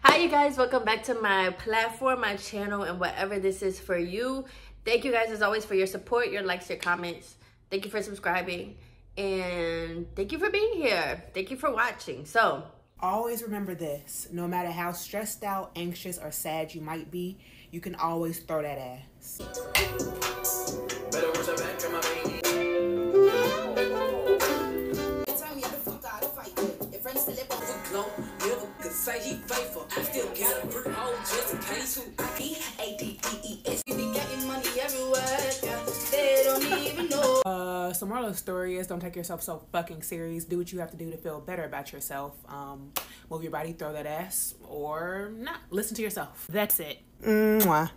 Hi you guys, welcome back to my platform, my channel, and whatever this is for you. Thank you guys as always for your support, your likes, your comments. Thank you for subscribing, and thank you for being here. Thank you for watching. So always remember this: no matter how stressed out, anxious, or sad you might be, you can always throw that ass. Say he faithful, I still got a pretty hoe just in case who A-D-E-E-S. You be getting money everywhere, yeah. They don't even know. So moral of the story is, don't take yourself so fucking serious. Do what you have to do to feel better about yourself. Move your body, throw that ass, or not. Listen to yourself. That's it. Mwah.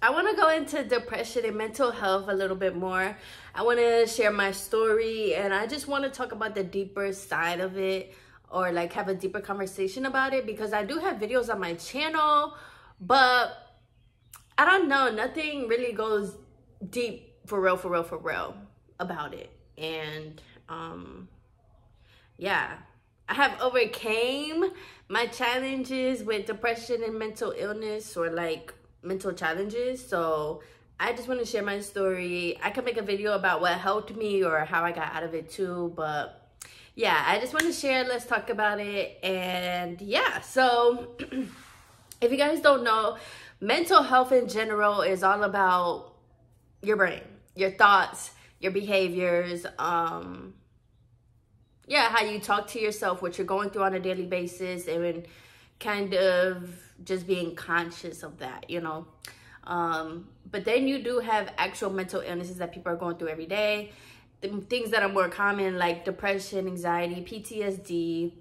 I want to go into depression and mental health a little bit more. I want to share my story, and I just want to talk about the deeper side of it, or like have a deeper conversation about it, because I do have videos on my channel, but I don't know, nothing really goes deep for real about it. And yeah, I have overcame my challenges with depression and mental illness, or like mental challenges. So I just want to share my story. I can make a video about what helped me or how I got out of it too, but yeah, I just want to share. Let's talk about it. And yeah, so if you guys don't know, mental health in general is all about your brain, your thoughts, your behaviors, yeah, how you talk to yourself, what you're going through on a daily basis, and kind of just being conscious of that, you know. But then you do have actual mental illnesses that people are going through every day. Things that are more common, like depression, anxiety, PTSD.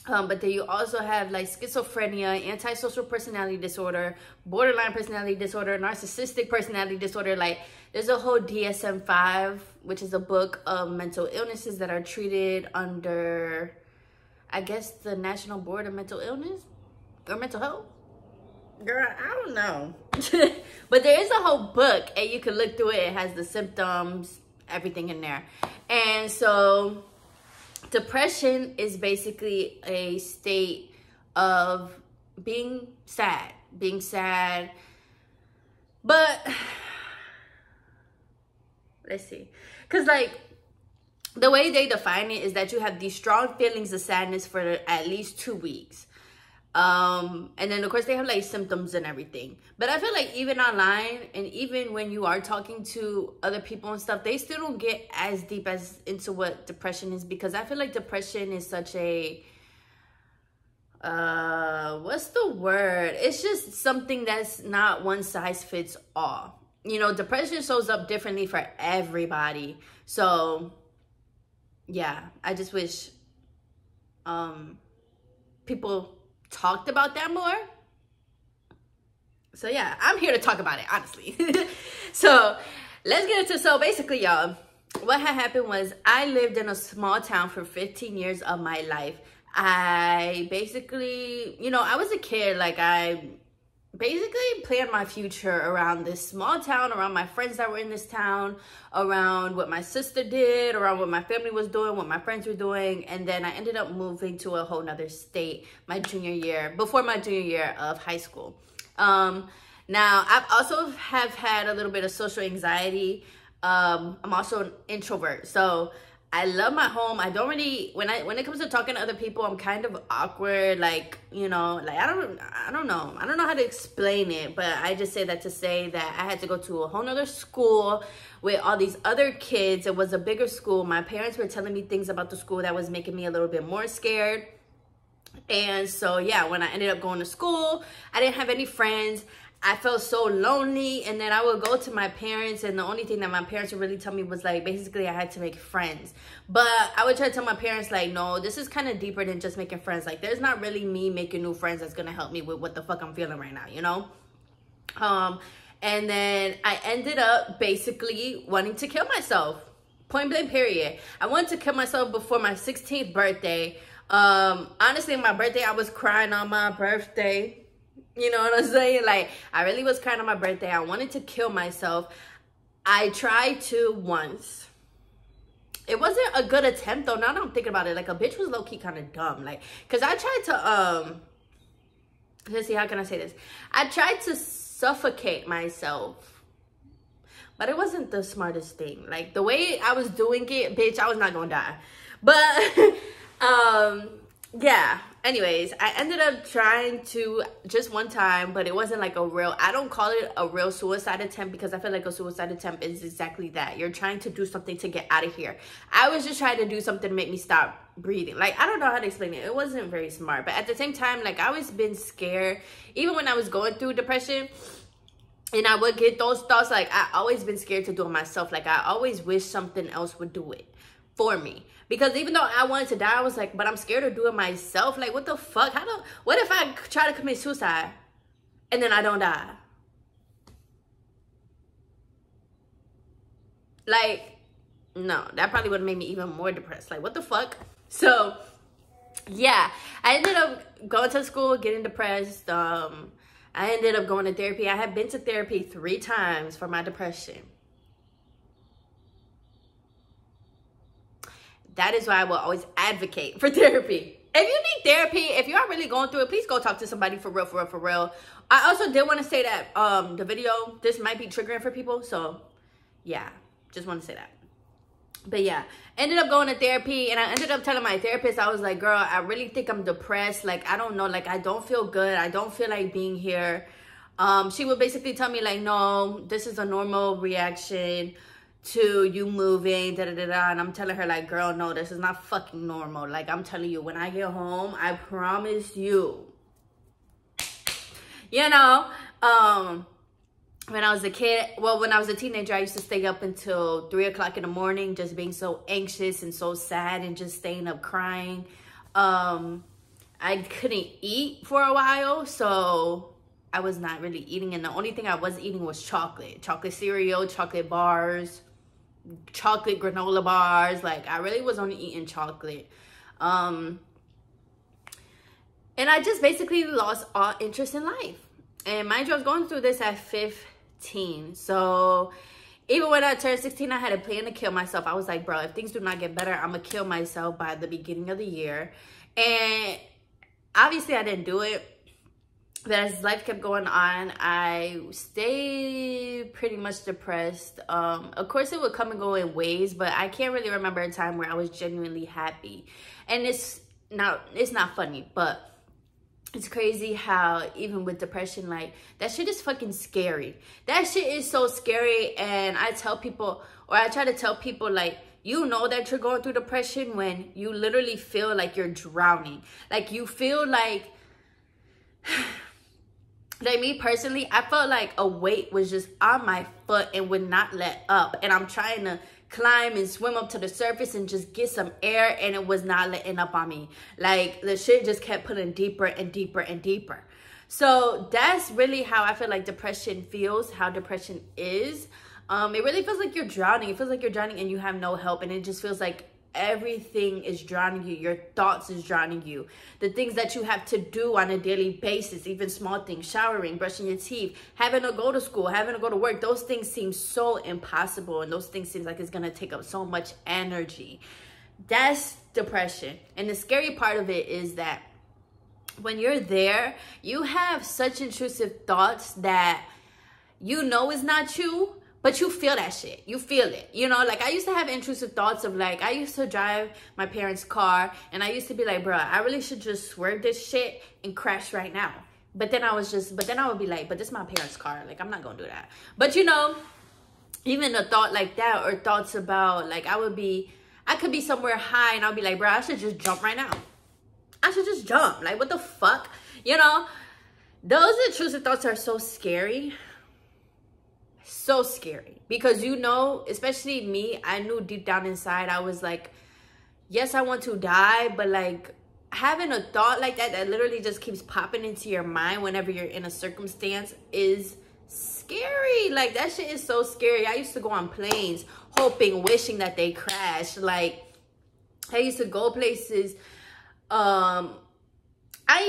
But then you also have like schizophrenia, antisocial personality disorder, borderline personality disorder, narcissistic personality disorder. Like there's a whole DSM-5, which is a book of mental illnesses that are treated under, I guess, the National Board of Mental Illness or Mental Health. Girl, I don't know. But there is a whole book, and you can look through it. It has the symptoms, everything in there. And so depression is basically a state of being sad, but let's see, because like the way they define it is that you have these strong feelings of sadness for at least 2 weeks. And then of course they have like symptoms and everything, but I feel like even online and even when you are talking to other people and stuff, they still don't get as deep as into what depression is, because I feel like depression is such a what's the word, it's just something that's not one size fits all, you know. Depression shows up differently for everybody. So yeah, I just wish people talked about that more. So yeah, I'm here to talk about it, honestly. So let's get into, so basically, y'all, what had happened was I lived in a small town for 15 years of my life. I basically, you know, I was a kid, like I basically planned my future around this small town, around my friends that were in this town, around what my sister did, around what my family was doing, what my friends were doing. And then I ended up moving to a whole nother state before my junior year of high school. Now I've also have had a little bit of social anxiety. I'm also an introvert, so I love my home. I don't really, when it comes to talking to other people, I'm kind of awkward. Like, you know, like I don't know how to explain it, but I just say that to say that I had to go to a whole nother school with all these other kids. It was a bigger school. My parents were telling me things about the school that was making me a little bit more scared. And so yeah, when I ended up going to school, I didn't have any friends. I felt so lonely. And then I would go to my parents, and the only thing that my parents would really tell me was like, basically I had to make friends. But I would try to tell my parents like, no, this is kind of deeper than just making friends. Like there's not really me making new friends that's gonna help me with what the fuck I'm feeling right now, you know. And then I ended up basically wanting to kill myself, point blank period. I wanted to kill myself before my 16th birthday. Honestly, my birthday, I was crying on my birthday. You know what I'm saying? Like, I really was crying on my birthday. I wanted to kill myself. I tried to once. It wasn't a good attempt though. Now that I'm thinking about it, like a bitch was low-key kind of dumb. Like, cause I tried to let's see, how can I say this? I tried to suffocate myself, but it wasn't the smartest thing. Like, the way I was doing it, bitch, I was not gonna die. But, yeah. Anyways, I ended up trying to just one time, but it wasn't like a real, I don't call it a real suicide attempt, because I feel like a suicide attempt is exactly that. You're trying to do something to get out of here. I was just trying to do something to make me stop breathing. Like, I don't know how to explain it. It wasn't very smart, but at the same time, like, I always been scared, even when I was going through depression, and I would get those thoughts, like, I always been scared to do it myself. Like, I always wish something else would do it for me. Because even though I wanted to die, I was like, but I'm scared to do it myself. Like, what the fuck? What if I try to commit suicide and then I don't die? Like, no, that probably would have made me even more depressed. Like, what the fuck? So, yeah, I ended up going to school, getting depressed. I ended up going to therapy. I had been to therapy 3 times for my depression. That is why I will always advocate for therapy. If you need therapy, if you are really going through it, please go talk to somebody for real, for real, for real. I also did want to say that the video, this might be triggering for people. So, yeah, just want to say that. But, yeah, ended up going to therapy. And I ended up telling my therapist, I was like, girl, I really think I'm depressed. Like, I don't know. Like, I don't feel good. I don't feel like being here. She would basically tell me, like, no, this is a normal reaction to you moving, and I'm telling her, like, girl, no, this is not fucking normal. Like, I'm telling you, when I get home, I promise you, you know, when I was a kid, well, when I was a teenager, I used to stay up until 3 o'clock in the morning, just being so anxious and so sad and just staying up crying. I couldn't eat for a while, so I was not really eating, and the only thing I was eating was chocolate cereal, chocolate bars, chocolate granola bars. Like, I really was only eating chocolate. And I just basically lost all interest in life. And mind you, I was going through this at 15. So even when I turned 16, I had a plan to kill myself. I was like, bro, if things do not get better, I'm gonna kill myself by the beginning of the year. And obviously I didn't do it. But as life kept going on, I stayed pretty much depressed. Of course, it would come and go in waves, but I can't really remember a time where I was genuinely happy. And it's not funny, but it's crazy how even with depression, like, that shit is fucking scary. That shit is so scary. And I tell people, or I try to tell people, like, you know that you're going through depression when you literally feel like you're drowning. Like, you feel like... Like, me personally, I felt like a weight was just on my foot and would not let up. And I'm trying to climb and swim up to the surface and just get some air, and it was not letting up on me. Like, the shit just kept pulling deeper and deeper and deeper. So that's really how I feel like depression feels, how depression is. It really feels like you're drowning. It feels like you're drowning and you have no help. And it just feels like everything is drowning you. Your thoughts is drowning you. The things that you have to do on a daily basis, even small things, showering, brushing your teeth, having to go to school, having to go to work, those things seem so impossible, and those things seem like it's going to take up so much energy. That's depression. And the scary part of it is that when you're there, you have such intrusive thoughts that you know is not you, but you feel that shit. You feel it. You know, like, I used to have intrusive thoughts of, like, I used to drive my parents' car, and I used to be like, bruh, I really should just swerve this shit and crash right now. But then I would be like, but this is my parents' car. Like, I'm not gonna do that. But, you know, even a thought like that, or thoughts about, like, I could be somewhere high, and I'll be like, bruh, I should just jump right now. I should just jump. Like, what the fuck? You know, those intrusive thoughts are so scary. So scary, because, you know, especially me, I knew deep down inside, I was like, yes, I want to die, but, like, having a thought like that literally just keeps popping into your mind whenever you're in a circumstance is scary. Like, that shit is so scary. I used to go on planes hoping, wishing that they crashed. Like, I used to go places. I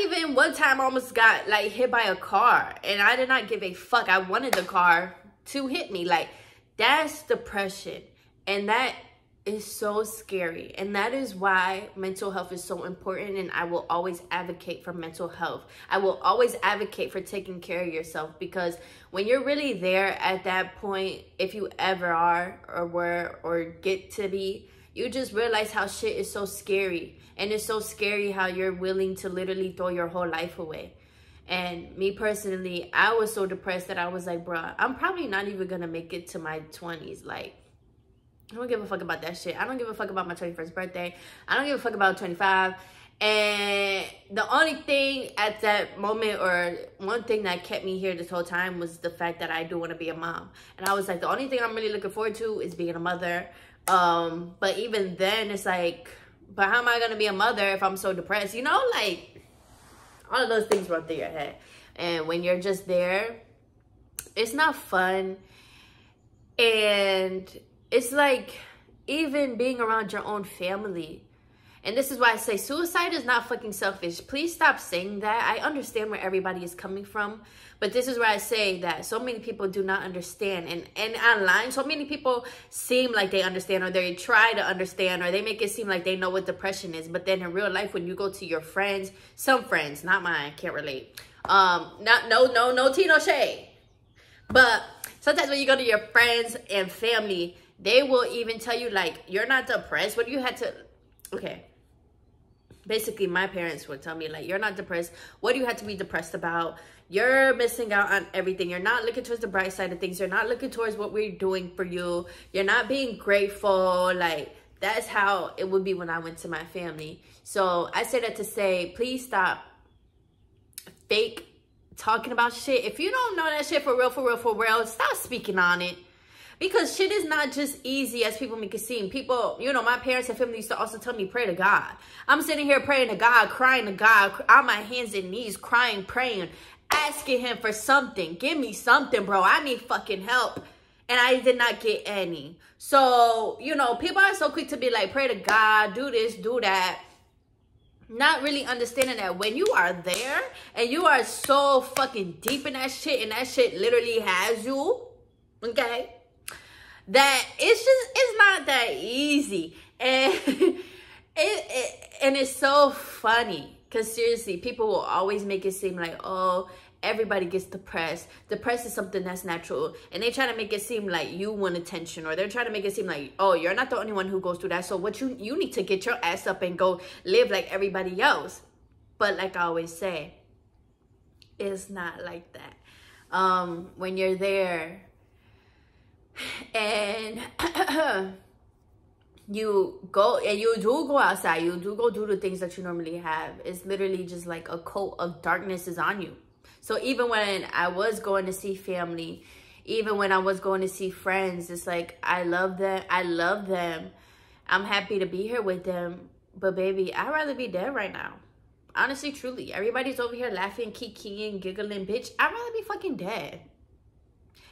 even one time almost got, like, hit by a car, and I did not give a fuck. I wanted the car to hit me. Like, that's depression. And that is so scary, and that is why mental health is so important. And I will always advocate for mental health. I will always advocate for taking care of yourself, because when you're really there at that point, if you ever are or were or get to be, you just realize how shit is so scary. And it's so scary how you're willing to literally throw your whole life away. And me personally, I was so depressed that I was like, bruh, I'm probably not even gonna make it to my 20s. Like, I don't give a fuck about that shit. I don't give a fuck about my 21st birthday. I don't give a fuck about 25. And the only thing at that moment, or one thing that kept me here this whole time, was the fact that I do want to be a mom. And I was like, the only thing I'm really looking forward to is being a mother. But even then, it's like, but how am I going to be a mother if I'm so depressed? You know, like, all of those things run through your head. And when you're just there, it's not fun. And it's like, even being around your own family. And this is why I say suicide is not fucking selfish. Please stop saying that. I understand where everybody is coming from. But this is where I say that so many people do not understand. And online, so many people seem like they understand, or they try to understand, or they make it seem like they know what depression is. But then in real life, when you go to your friends, some friends, not mine, can't relate. No tea, no shade. But sometimes when you go to your friends and family, they will even tell you, like, you're not depressed. What do you had to... Okay. Basically, my parents would tell me, like, you're not depressed. What do you have to be depressed about? You're missing out on everything. You're not looking towards the bright side of things. You're not looking towards what we're doing for you. You're not being grateful. Like, that's how it would be when I went to my family. So I say that to say, please stop fake talking about shit. If you don't know that shit for real, stop speaking on it. Because shit is not just easy as people make it seem. People, you know, my parents and family used to also tell me, pray to God. I'm sitting here praying to God, crying to God, on my hands and knees, crying, praying, asking him for something. Give me something, bro. I need fucking help. And I did not get any. So, you know, people are so quick to be like, pray to God, do this, do that. Not really understanding that when you are there and you are so fucking deep in that shit, and that shit literally has you, okay? That it's not that easy. And and it's so funny, because seriously, people will always make it seem like, oh, everybody gets depressed. Depressed is something that's natural. And they try to make it seem like you want attention, or they're trying to make it seem like, oh, you're not the only one who goes through that. So what you need to get your ass up and go live like everybody else. But like I always say, it's not like that. When you're there, and you go, and you do go outside, you do go do the things that you normally have, it's literally just like a coat of darkness is on you. So even when I was going to see family, even when I was going to see friends, it's like, I love them, I'm happy to be here with them, but baby, I'd rather be dead right now. Honestly, truly, everybody's over here laughing, kikiing, giggling, bitch, I'd rather be fucking dead.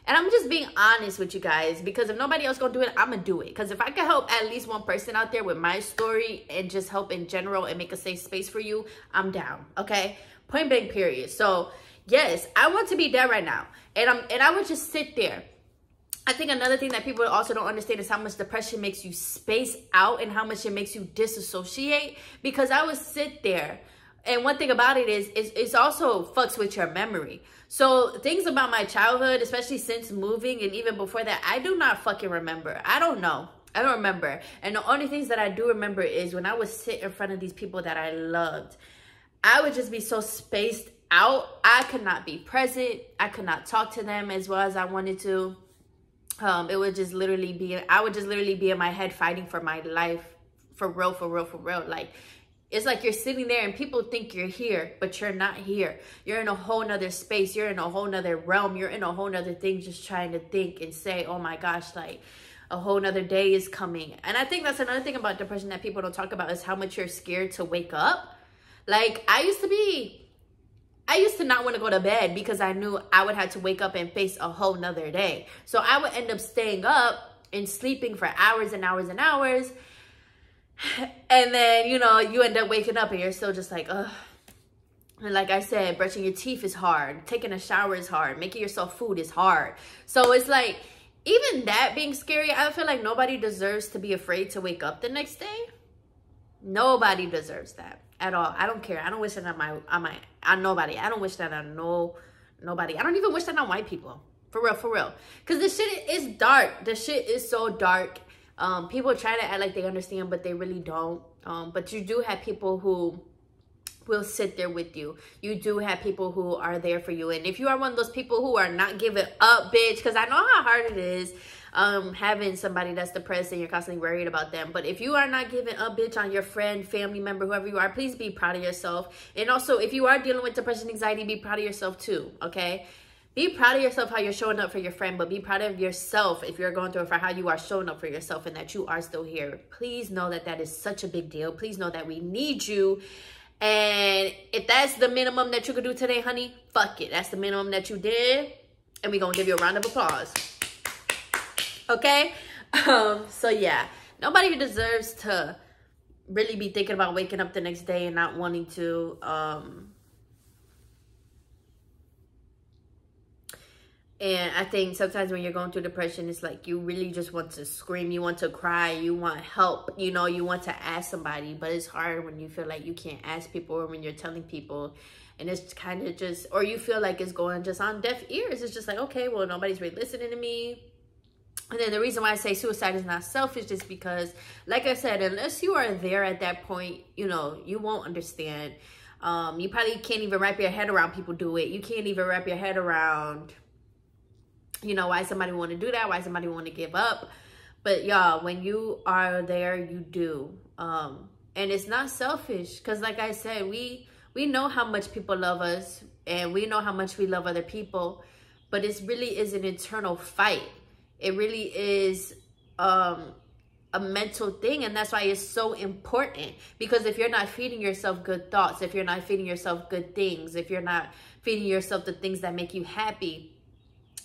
And I'm just being honest with you guys, because if nobody else gonna do it, I'm gonna do it. Because if I can help at least one person out there with my story and just help in general and make a safe space for you, I'm down, okay? Point blank, period. So yes, I want to be dead right now. And I would just sit there. I think another thing that people also don't understand is how much depression makes you space out and how much it makes you disassociate. Because I would sit there, and one thing about it is it's also fucks with your memory. So things about my childhood, especially since moving and even before that, I do not fucking remember. I don't know. I don't remember. And the only things that I do remember is when I would sit in front of these people that I loved, I would just be so spaced out. I could not be present. I could not talk to them as well as I wanted to. It would just literally be, I would just literally be in my head fighting for my life. For real. Like, it's like you're sitting there and people think you're here, but you're not here. You're in a whole nother space. You're in a whole nother realm. You're in a whole nother thing, just trying to think and say, oh my gosh, like a whole nother day is coming. And I think that's another thing about depression that people don't talk about, is how much you're scared to wake up. Like, I used to not want to go to bed because I knew I would have to wake up and face a whole nother day. So I would end up staying up and sleeping for hours and hours and hours. And then, you know, you end up waking up and you're still just like, ugh. And like I said, brushing your teeth is hard. Taking a shower is hard. Making yourself food is hard. So it's like, even that being scary, I feel like nobody deserves to be afraid to wake up the next day. Nobody deserves that at all. I don't care. I don't wish that on nobody. I don't wish that on nobody. I don't even wish that on white people. For real. Because this shit is dark. This shit is so dark. People try to act like they understand, but they really don't. But you do have people who will sit there with you. You do have people who are there for you. And if you are one of those people who are not giving up, bitch, because I know how hard it is having somebody that's depressed and you're constantly worried about them. But if you are not giving up, bitch, on your friend, family member, whoever you are, please be proud of yourself. And also, if you are dealing with depression, anxiety, be proud of yourself too, okay? Be proud of yourself how you're showing up for your friend, but be proud of yourself if you're going through it, for how you are showing up for yourself and that you are still here. Please know that that is such a big deal. Please know that we need you. And if that's the minimum that you could do today, honey, fuck it. That's the minimum that you did. And we're going to give you a round of applause. Okay? So, yeah. Nobody deserves to really be thinking about waking up the next day and not wanting to. And I think sometimes when you're going through depression, it's like you really just want to scream. You want to cry. You want help. You know, you want to ask somebody. But it's hard when you feel like you can't ask people, or when you're telling people. And it's kind of just, or you feel like it's going just on deaf ears. It's just like, okay, well, nobody's really listening to me. And then the reason why I say suicide is not selfish is because, like I said, unless you are there at that point, you know, you won't understand. You probably can't even wrap your head around people do it. You can't even wrap your head around, you know, why somebody want to do that, why somebody want to give up. But y'all, when you are there, you do. And it's not selfish, because like I said, we know how much people love us, and we know how much we love other people, but it really is an internal fight. It really is a mental thing, and that's why it's so important. Because if you're not feeding yourself good thoughts, if you're not feeding yourself good things, if you're not feeding yourself the things that make you happy,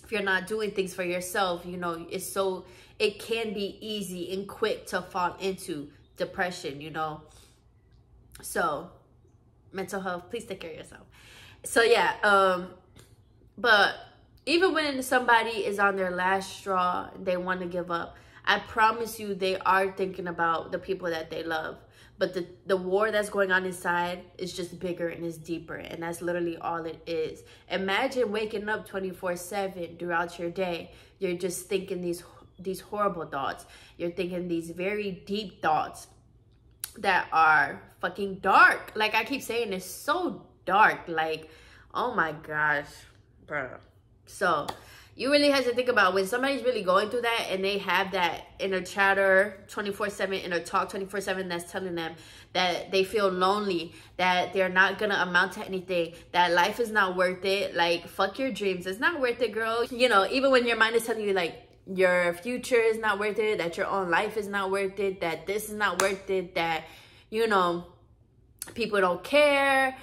if you're not doing things for yourself, you know, it can be easy and quick to fall into depression, you know. So mental health, please take care of yourself. So yeah, but even when somebody is on their last straw, they want to give up, I promise you they are thinking about the people that they love. But the war that's going on inside is just bigger and is deeper. And that's literally all it is. Imagine waking up 24/7 throughout your day. You're just thinking these horrible thoughts. You're thinking these very deep thoughts that are fucking dark. Like I keep saying, it's so dark. Like, oh my gosh, bro. So you really have to think about when somebody's really going through that and they have that inner chatter 24/7, inner talk 24/7 that's telling them that they feel lonely, that they're not gonna amount to anything, that life is not worth it. Like, fuck your dreams. It's not worth it, girl. You know, even when your mind is telling you like your future is not worth it, that your own life is not worth it, that this is not worth it, that, you know, people don't care,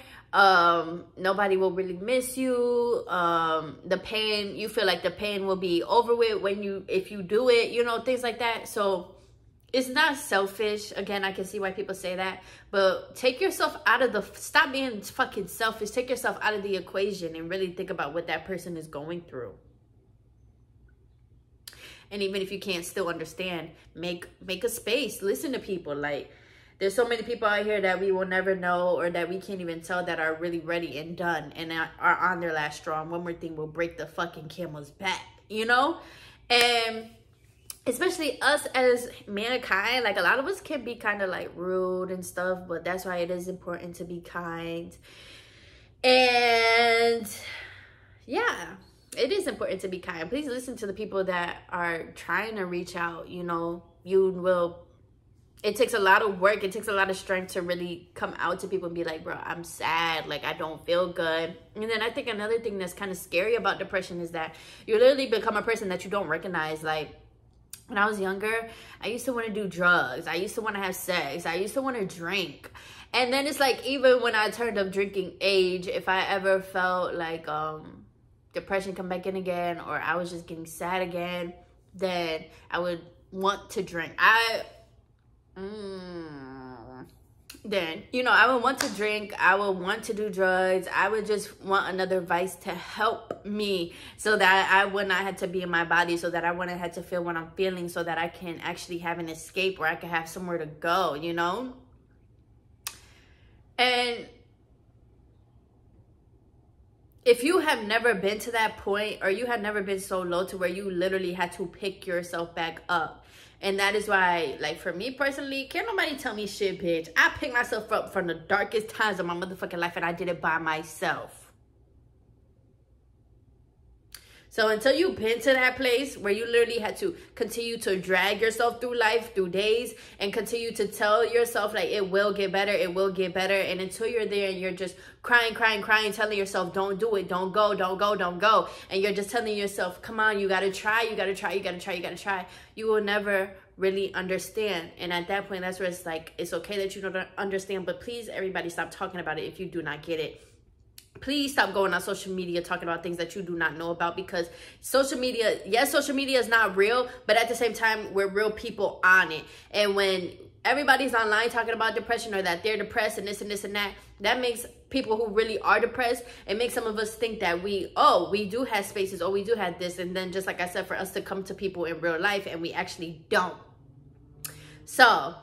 nobody will really miss you, the pain, you feel like the pain will be over with if you do it, you know, things like that. So it's not selfish. Again, I can see why people say that, but take yourself out of stop being fucking selfish. Take yourself out of the equation and really think about what that person is going through. And even if you can't still understand, make a space, listen to people. Like, there's so many people out here that we will never know, or that we can't even tell, that are really ready and done and are on their last straw. And one more thing will break the fucking camel's back, you know? And especially us as mankind, like a lot of us can be kind of like rude and stuff, but that's why it is important to be kind. And yeah, it is important to be kind. Please listen to the people that are trying to reach out. You know, it takes a lot of work. It takes a lot of strength to really come out to people and be like, bro, I'm sad. Like, I don't feel good. And then I think another thing that's kind of scary about depression is that you literally become a person that you don't recognize. Like, when I was younger, I used to want to do drugs. I used to want to have sex. I used to want to drink. And then it's like, even when I turned up drinking age, if I ever felt like depression come back in again, or I was just getting sad again, then I would want to drink. then, you know, I would want to drink. I would want to do drugs. I would just want another vice to help me so that I would not have to be in my body, so that I wouldn't have to feel what I'm feeling, so that I can actually have an escape, or I can have somewhere to go, you know? And if you have never been to that point, or you have never been so low to where you literally had to pick yourself back up, and that is why, like, for me personally, can't nobody tell me shit, bitch. I picked myself up from the darkest times of my motherfucking life, and I did it by myself. So until you've been to that place where you literally had to continue to drag yourself through life, through days, and continue to tell yourself, like, it will get better, it will get better. And until you're there and you're just crying, telling yourself, don't do it, don't go, don't go, don't go. And you're just telling yourself, come on, you got to try, you got to try, you got to try, you got to try. You will never really understand. And at that point, that's where it's like, it's okay that you don't understand, but please, everybody, stop talking about it if you do not get it. Please stop going on social media talking about things that you do not know about, because social media, yes, social media is not real, but at the same time, we're real people on it. And when everybody's online talking about depression, or that they're depressed and this and this and that, that makes people who really are depressed, it makes some of us think that we do have spaces, or we do have this. And then, just like I said, for us to come to people in real life, and we actually don't. So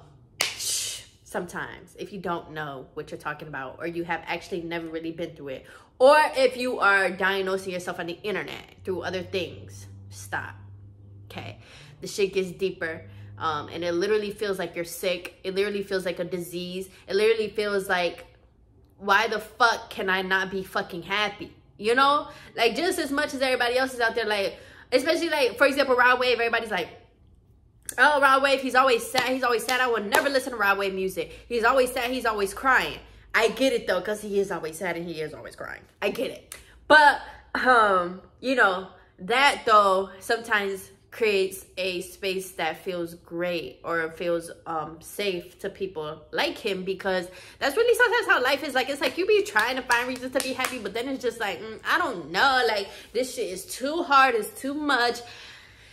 sometimes, if you don't know what you're talking about, or you have actually never really been through it, or if you are diagnosing yourself on the internet through other things, stop. Okay, the shit gets deeper, and it literally feels like you're sick. It literally feels like a disease. It literally feels like, why the fuck can I not be fucking happy? You know, like, just as much as everybody else is out there, like, especially, like, for example, Rod Wave, everybody's like, oh, Rod Wave, he's always sad. He's always sad. I would never listen to Rod Wave music. He's always sad. He's always crying. I get it, though, because he is always sad and he is always crying. I get it. But, you know, that, though, sometimes creates a space that feels great, or feels safe to people like him, because that's really sometimes how life is. Like, it's like you be trying to find reasons to be happy, but then it's just like, I don't know. Like, this shit is too hard. It's too much.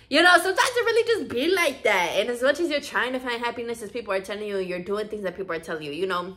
You know, sometimes it really just be like that. And as much as you're trying to find happiness, as people are telling you, you're doing things that people are telling you. You know,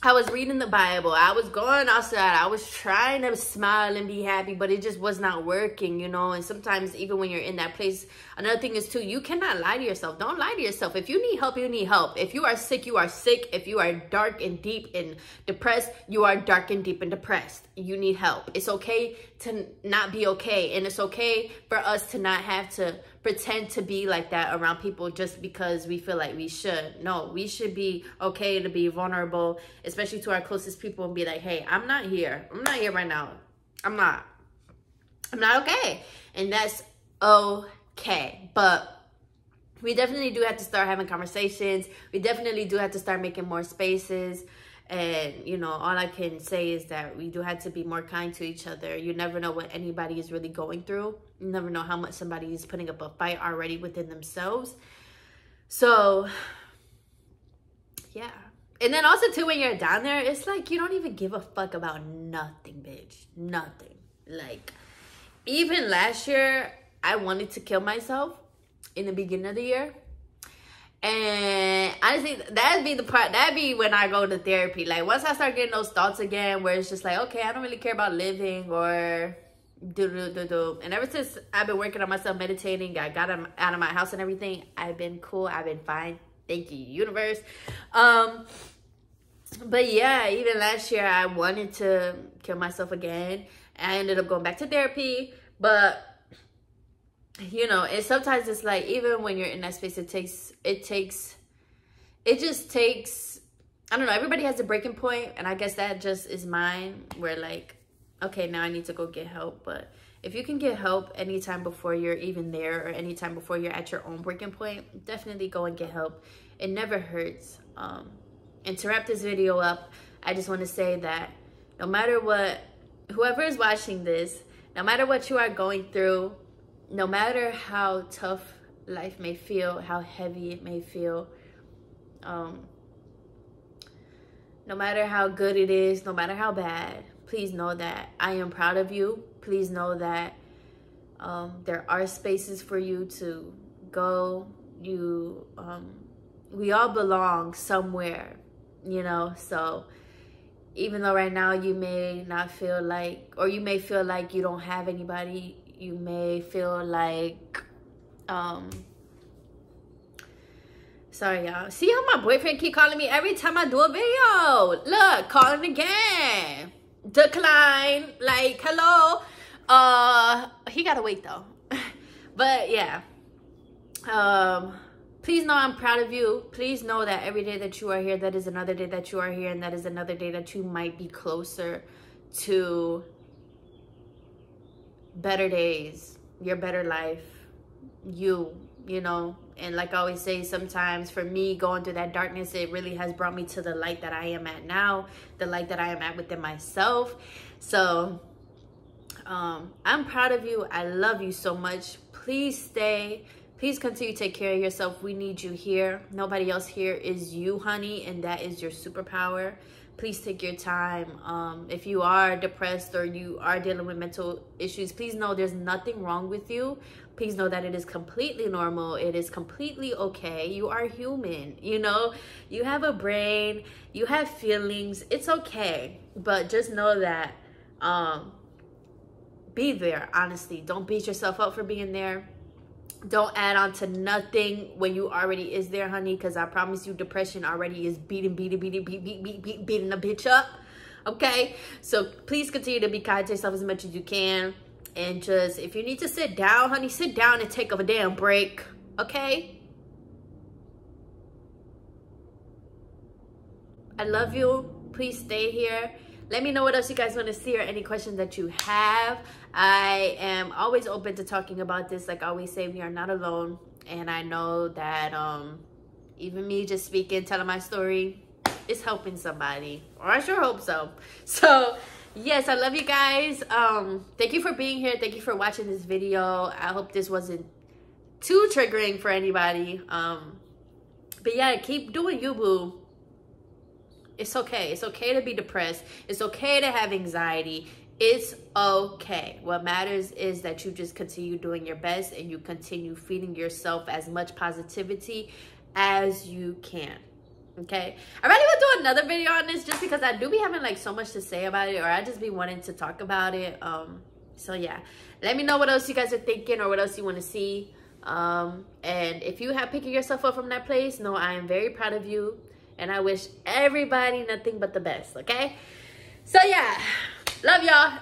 I was reading the Bible. I was going outside. I was trying to smile and be happy, but it just was not working, you know. And sometimes, even when you're in that place, another thing is, too, you cannot lie to yourself. Don't lie to yourself. If you need help, you need help. If you are sick, you are sick. If you are dark and deep and depressed, you are dark and deep and depressed. You need help. It's okay to not be okay. And it's okay for us to not have to pretend to be like that around people just because we feel like we should. No, we should be okay to be vulnerable, especially to our closest people, and be like, hey, I'm not here. I'm not here right now. I'm not okay. And that's okay. But we definitely do have to start having conversations. We definitely do have to start making more spaces. And, you know, all I can say is that we do have to be more kind to each other. You never know what anybody is really going through. You never know how much somebody is putting up a fight already within themselves. So, yeah. And then also, too, when you're down there, it's like you don't even give a fuck about nothing, bitch. Nothing. Like, even last year, I wanted to kill myself in the beginning of the year. And honestly, that'd be when I go to therapy. Like, once I start getting those thoughts again, where it's just like, okay, I don't really care about living, or do. And ever since I've been working on myself, meditating, I got out of my house and everything, I've been cool. I've been fine. Thank you, universe. But yeah, even last year, I wanted to kill myself again. I ended up going back to therapy, but you know, and sometimes it's like, even when you're in that space, it just takes, I don't know, everybody has a breaking point, and I guess that just is mine, where like, okay, now I need to go get help. But if you can get help anytime before you're even there, or anytime before you're at your own breaking point, definitely go and get help. It never hurts. And to wrap this video up, I just want to say that no matter what, whoever is watching this, no matter what you are going through, no matter how tough life may feel, how heavy it may feel, no matter how good it is, no matter how bad, please know that I am proud of you. Please know that there are spaces for you to go. We all belong somewhere. you know. So even though right now you may not feel like, or you may feel like you don't have anybody, you may feel like sorry y'all, see how my boyfriend keep calling me every time I do a video. Look, calling again, decline, like hello. He gotta wait though. But yeah, please know I'm proud of you. Please know that every day that you are here, that is another day that you are here, and that is another day that you might be closer to better days, your better life, you know. And like I always say, sometimes for me, going through that darkness, it really has brought me to the light that I am at now, the light that I am at within myself. So I'm proud of you. I love you so much. Please stay. Please continue to take care of yourself. We need you here. Nobody else here is you, honey, and that is your superpower. Please take your time. If you are depressed or you are dealing with mental issues, please know there's nothing wrong with you. Please know that it is completely normal. It is completely okay. You are human, you know. You have a brain. You have feelings. It's okay. But just know that be there, honestly. Don't beat yourself up for being there. Don't add on to nothing when you already is there, honey, because I promise you depression already is beating the bitch up. Okay? So please continue to be kind to yourself as much as you can. And just, if you need to sit down, honey, sit down and take a damn break. Okay? I love you. Please stay here. Let me know what else you guys want to see or any questions that you have. I am always open to talking about this. Like I always say, we are not alone. And I know that even me just speaking, telling my story is helping somebody. Or I sure hope so. So, yes, I love you guys. Thank you for being here. Thank you for watching this video. I hope this wasn't too triggering for anybody. But yeah, keep doing you, boo. It's okay. It's okay to be depressed. It's okay to have anxiety. It's okay. What matters is that you just continue doing your best and you continue feeding yourself as much positivity as you can. Okay? I really want to do another video on this just because I do be having like so much to say about it, or I just be wanting to talk about it. So yeah, let me know what else you guys are thinking or what else you want to see. And if you have picking yourself up from that place, know I am very proud of you. And I wish everybody nothing but the best, okay? So, yeah. Love y'all.